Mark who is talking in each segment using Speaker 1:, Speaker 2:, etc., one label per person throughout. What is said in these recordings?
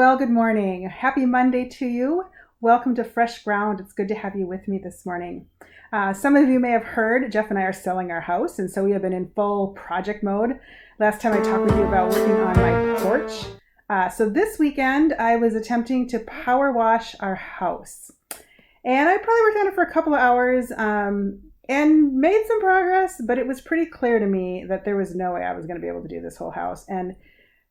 Speaker 1: Well, good morning. Happy Monday to you. Welcome to Fresh Ground. It's good to have you with me this morning. Some of you may have heard Jeff and I are selling our house, and so we have been in full project mode. Last time I talked with you about working on my porch. So this weekend I was attempting to power wash our house. And I probably worked on it for a couple of hours and made some progress, but it was pretty clear to me that there was no way I was going to be able to do this whole house. And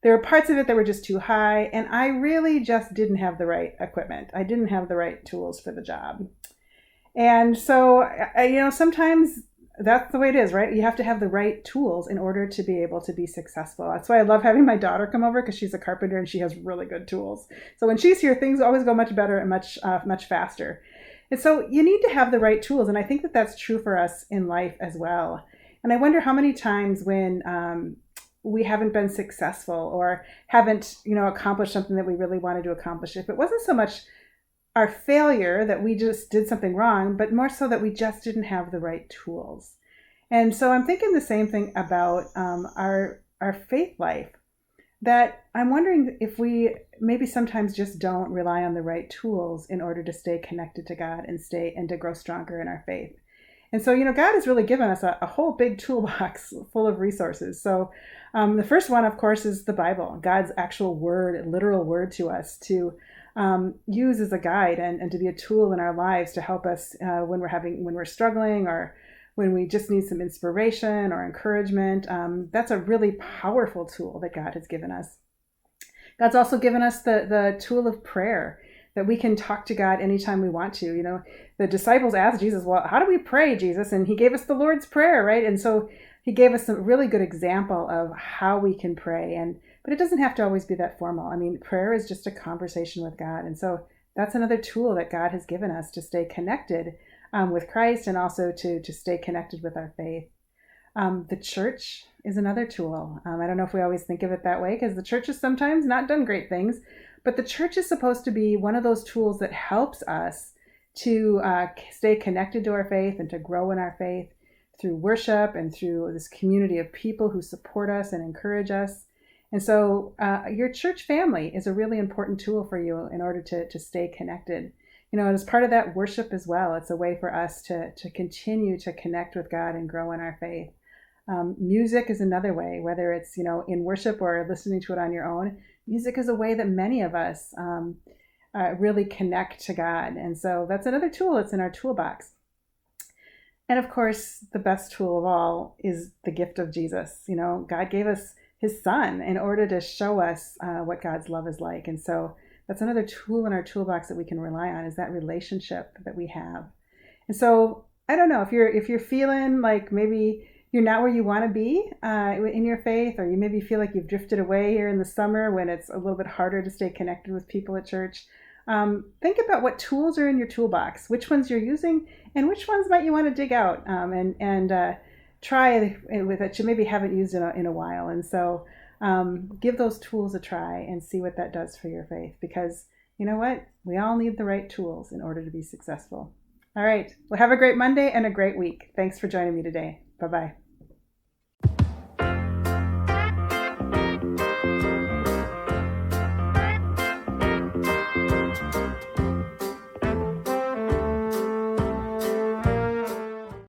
Speaker 1: there were parts of it that were just too high, and I really just didn't have the right equipment. I didn't have the right tools for the job. And so, sometimes that's the way it is, right? You have to have the right tools in order to be able to be successful. That's why I love having my daughter come over, because she's a carpenter and she has really good tools. So when she's here, things always go much better and much faster. And so you need to have the right tools. And I think that that's true for us in life as well. And I wonder how many times when we haven't been successful or haven't, accomplished something that we really wanted to accomplish, if it wasn't so much our failure that we just did something wrong, but more so that we just didn't have the right tools. And so I'm thinking the same thing about our faith life, that I'm wondering if we maybe sometimes just don't rely on the right tools in order to stay connected to God and to grow stronger in our faith. And so, God has really given us a whole big toolbox full of resources. So the first one, of course, is the Bible, God's actual word, literal word to us to use as a guide and to be a tool in our lives to help us when we're struggling, or when we just need some inspiration or encouragement. That's a really powerful tool that God has given us. God's also given us the tool of prayer, that we can talk to God anytime we want to. The disciples asked Jesus, well, how do we pray, Jesus? And he gave us the Lord's Prayer, right? And so he gave us a really good example of how we can pray. But it doesn't have to always be that formal. I mean, prayer is just a conversation with God. And so that's another tool that God has given us to stay connected with Christ, and also to stay connected with our faith. The church is another tool. I don't know if we always think of it that way, because the church has sometimes not done great things. But the church is supposed to be one of those tools that helps us to stay connected to our faith and to grow in our faith through worship and through this community of people who support us and encourage us. And so your church family is a really important tool for you in order to stay connected. And as part of that, worship as well. It's a way for us to continue to connect with God and grow in our faith. Music is another way, whether it's, in worship or listening to it on your own. Music is a way that many of us really connect to God. And so that's another tool that's in our toolbox. And of course, the best tool of all is the gift of Jesus. God gave us his son in order to show us what God's love is like. And so that's another tool in our toolbox that we can rely on, is that relationship that we have. And so I don't know if you're feeling like maybe you're not where you want to be in your faith, or you maybe feel like you've drifted away here in the summer when it's a little bit harder to stay connected with people at church. Think about what tools are in your toolbox, which ones you're using, and which ones might you want to dig out and try with that you maybe haven't used in a while. And so give those tools a try and see what that does for your faith, because you know what? We all need the right tools in order to be successful. All right. Well, have a great Monday and a great week. Thanks for joining me today. Bye-bye.